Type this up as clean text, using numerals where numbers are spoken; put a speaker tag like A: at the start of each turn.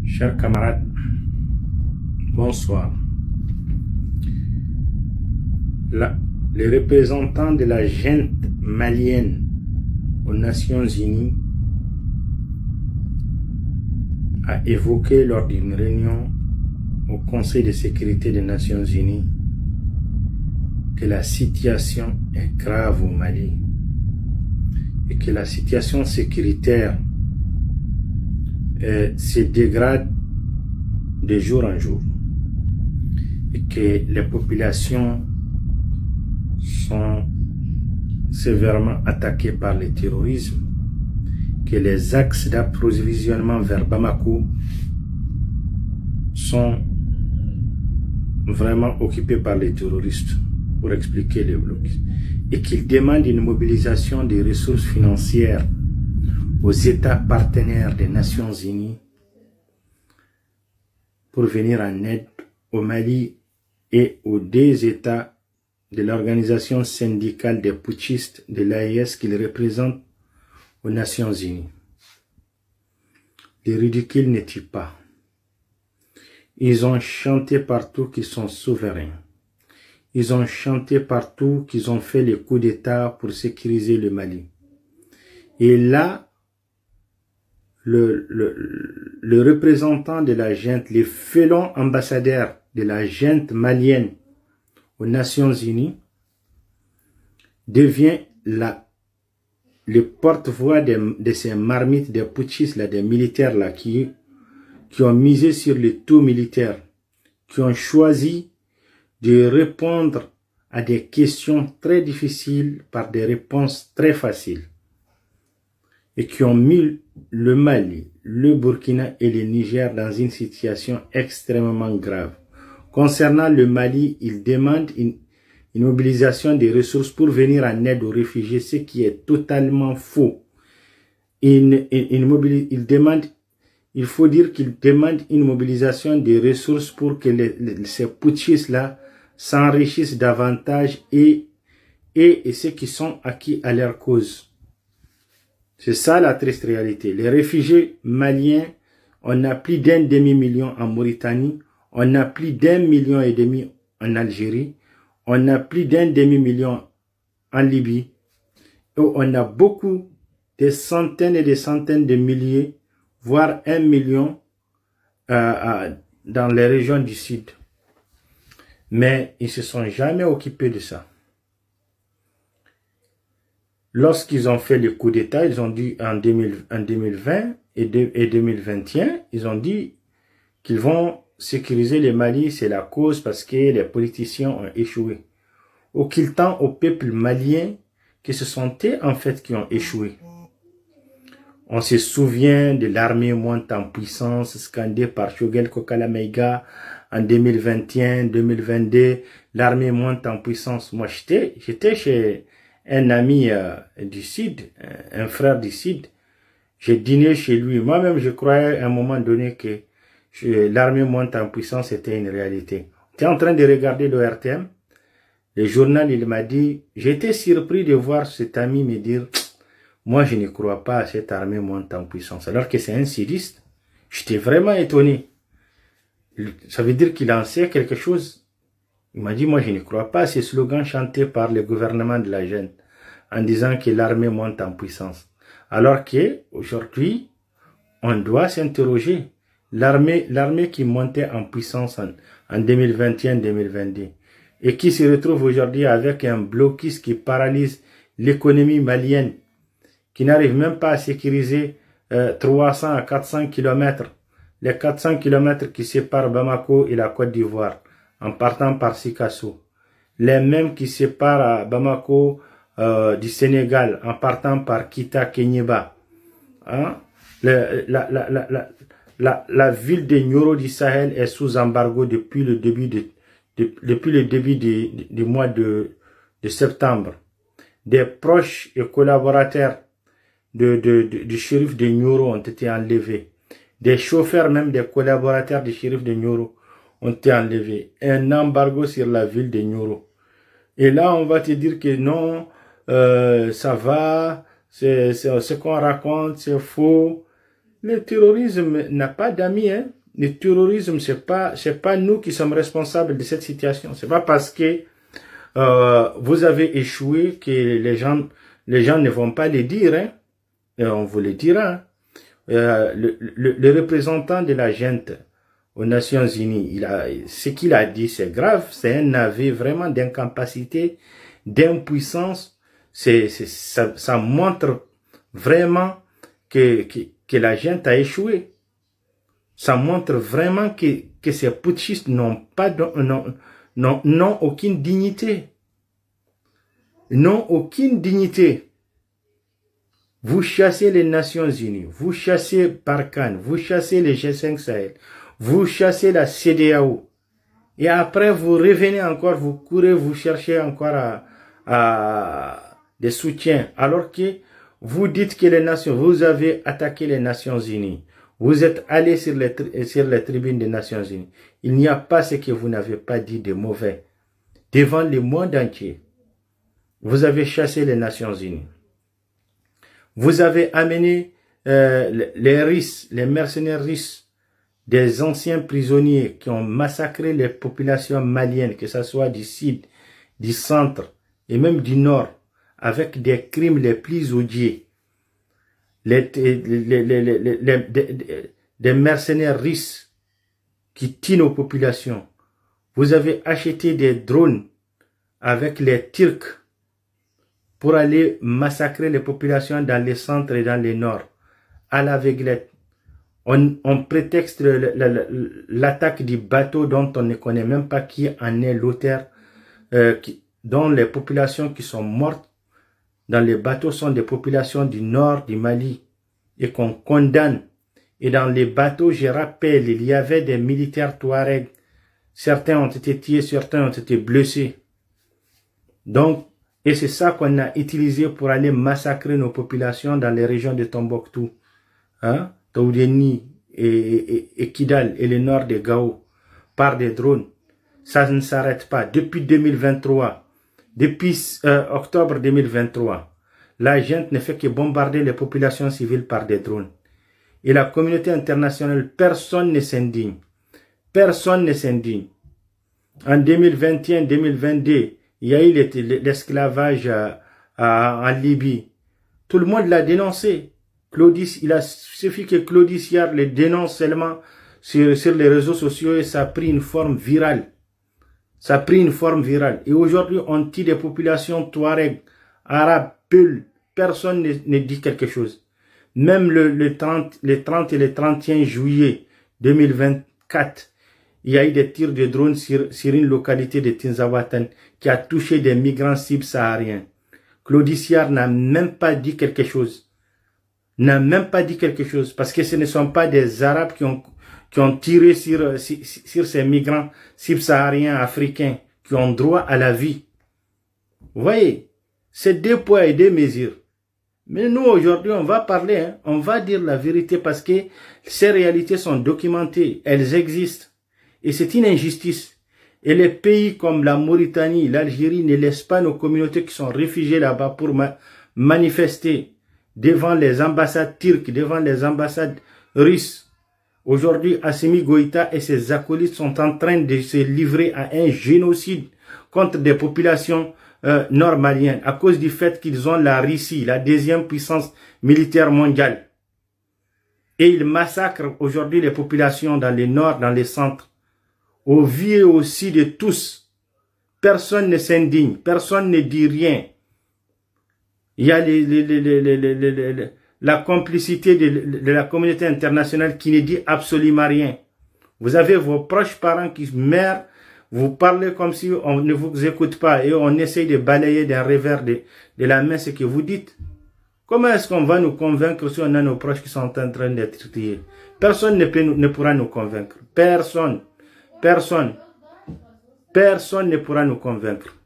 A: Chers camarades, bonsoir. Les représentants de la junte malienne aux Nations Unies a évoqué lors d'une réunion au Conseil de sécurité des Nations Unies que la situation est grave au Mali et que la situation sécuritaire se dégrade de jour en jour et que les populations sont sévèrement attaquées par le terrorisme, que les axes d'approvisionnement vers Bamako sont vraiment occupés par les terroristes, pour expliquer les blocs, et qu'ils demandent une mobilisation des ressources financières aux États partenaires des Nations Unies pour venir en aide au Mali et aux deux États de l'organisation syndicale des putschistes de l'AES qu'ils représentent aux Nations Unies. Le ridicule ne tue pas. Ils ont chanté partout qu'ils sont souverains. Ils ont chanté partout qu'ils ont fait le coup d'État pour sécuriser le Mali. Et là, le représentant de la junte, le félon ambassadeur de la junte malienne aux Nations Unies, devient le porte-voix de ces marmites, des putschistes, là, des militaires là, qui ont misé sur le tout militaire, qui ont choisi de répondre à des questions très difficiles par des réponses très faciles et qui ont mis le Mali, le Burkina et le Niger dans une situation extrêmement grave. Concernant le Mali, ils demandent une mobilisation des ressources pour venir en aide aux réfugiés, ce qui est totalement faux. Il faut dire qu'ils demandent une mobilisation des ressources pour que ces putschistes-là s'enrichissent davantage et ceux qui sont acquis à leur cause. C'est ça la triste réalité. Les réfugiés maliens, on a plus d'1 demi-million en Mauritanie, on a plus d'1,5 million en Algérie, on a plus d'1 demi-million en Libye, et on a beaucoup, des centaines et des centaines de milliers, voire 1 million dans les régions du sud. Mais ils ne se sont jamais occupés de ça. Lorsqu'ils ont fait le coup d'État, ils ont dit en 2020 et 2021, ils ont dit qu'ils vont sécuriser le Mali, c'est la cause parce que les politiciens ont échoué. Auquel temps au peuple malien que ce sont eux en fait qui ont échoué. On se souvient de l'armée monte en puissance scandée par Choguel Kokala Maïga en 2021, 2022. L'armée monte en puissance. Moi, j'étais chez un ami du Sud, un frère du Sud. J'ai dîné chez lui. Moi-même, je croyais à un moment donné que l'armée monte en puissance était une réalité. J'étais en train de regarder le RTM. Le journal, il m'a dit, j'étais surpris de voir cet ami me dire, moi, je ne crois pas à cette armée monte en puissance. Alors que c'est un sudiste. J'étais vraiment étonné. Ça veut dire qu'il en sait quelque chose. Il m'a dit, moi, je ne crois pas à ces slogans chantés par le gouvernement de la junte en disant que l'armée monte en puissance. Alors que, aujourd'hui, on doit s'interroger. L'armée qui montait en puissance en 2021-2022 et qui se retrouve aujourd'hui avec un blocus qui paralyse l'économie malienne, qui n'arrive même pas à sécuriser 300 à 400 kilomètres, les 400 kilomètres qui séparent Bamako et la Côte d'Ivoire, en partant par Sikasso, les mêmes qui séparent Bamako du Sénégal, en partant par Kita Kenyeba. Hein? La ville de Nioro du Sahel est sous embargo depuis le début du mois de septembre. Des proches et collaborateurs du shérif de Nioro ont été enlevés. Des chauffeurs, même des collaborateurs du shérif de Nioro ont été enlevés. Un embargo sur la ville de Nioro. Et là, on va te dire que non, ça va, ce qu'on raconte, c'est faux. Le terrorisme n'a pas d'amis, hein. Le terrorisme, c'est pas nous qui sommes responsables de cette situation. C'est pas parce que vous avez échoué que les gens ne vont pas le dire, hein. Et on vous le dira. Hein. Le représentant de la gente aux Nations Unies, ce qu'il a dit, c'est grave. C'est un aveu vraiment d'incapacité, d'impuissance. Ça montre vraiment que la gente a échoué. Ça montre vraiment que ces putschistes n'ont aucune dignité. N'ont aucune dignité. Vous chassez les Nations Unies, vous chassez Barkhane, vous chassez les G5 Sahel, vous chassez la CEDEAO. Et après, vous revenez encore, vous courez, vous cherchez encore à des soutiens. Alors que vous dites que vous avez attaqué les Nations Unies. Vous êtes allé sur les tribunes des Nations Unies. Il n'y a pas ce que vous n'avez pas dit de mauvais. Devant le monde entier, vous avez chassé les Nations Unies. Vous avez amené les Russes, les mercenaires russes, des anciens prisonniers qui ont massacré les populations maliennes, que ce soit du sud, du centre et même du nord, avec des crimes les plus odieux. Des mercenaires russes qui tuent nos populations. Vous avez acheté des drones avec les Turcs pour aller massacrer les populations dans les centres et dans les nord, à l'aveuglette. On prétexte l'attaque du bateau dont on ne connaît même pas qui en est l'auteur, dont les populations qui sont mortes dans les bateaux sont des populations du nord du Mali et qu'on condamne. Et dans les bateaux, je rappelle, il y avait des militaires touaregs. Certains ont été tués, certains ont été blessés. Donc, et c'est ça qu'on a utilisé pour aller massacrer nos populations dans les régions de Tombouctou, hein, Taoudeni et Kidal et le nord de Gao, par des drones. Ça ne s'arrête pas. Depuis 2023, depuis octobre 2023, la junte ne fait que bombarder les populations civiles par des drones. Et la communauté internationale, personne ne s'indigne. Personne ne s'indigne. En 2021-2022, il y a eu l'esclavage en Libye. Tout le monde l'a dénoncé. Il a suffi que Claudius Yard le dénonce seulement sur les réseaux sociaux et ça a pris une forme virale. Ça a pris une forme virale. Et aujourd'hui, on tue des populations touareg, arabes, peuls. Personne ne dit quelque chose. Même le 30 et le 31 juillet 2024, il y a eu des tirs de drones sur une localité de Tinzawatan qui a touché des migrants subsahariens. Claudius Yard n'a même pas dit quelque chose. N'a même pas dit quelque chose. Parce que ce ne sont pas des Arabes qui ont tiré sur ces migrants subsahariens africains qui ont droit à la vie. Vous voyez, c'est deux poids et deux mesures. Mais nous, aujourd'hui, on va parler, hein, on va dire la vérité parce que ces réalités sont documentées, elles existent. Et c'est une injustice. Et les pays comme la Mauritanie, l'Algérie ne laissent pas nos communautés qui sont réfugiées là-bas pour manifester devant les ambassades turques, devant les ambassades russes. Aujourd'hui, Assimi Goïta et ses acolytes sont en train de se livrer à un génocide contre des populations nord-maliennes à cause du fait qu'ils ont la Russie, la deuxième puissance militaire mondiale. Et ils massacrent aujourd'hui les populations dans les nord, dans les centres. Au vu aussi de tous, personne ne s'indigne, personne ne dit rien. Il y a la complicité de la communauté internationale qui ne dit absolument rien. Vous avez vos proches parents qui meurent, vous parlez comme si on ne vous écoute pas et on essaye de balayer d'un revers de la main ce que vous dites. Comment est-ce qu'on va nous convaincre si on a nos proches qui sont en train d'être tués? Personne ne pourra nous convaincre. Personne. Personne. Personne ne pourra nous convaincre.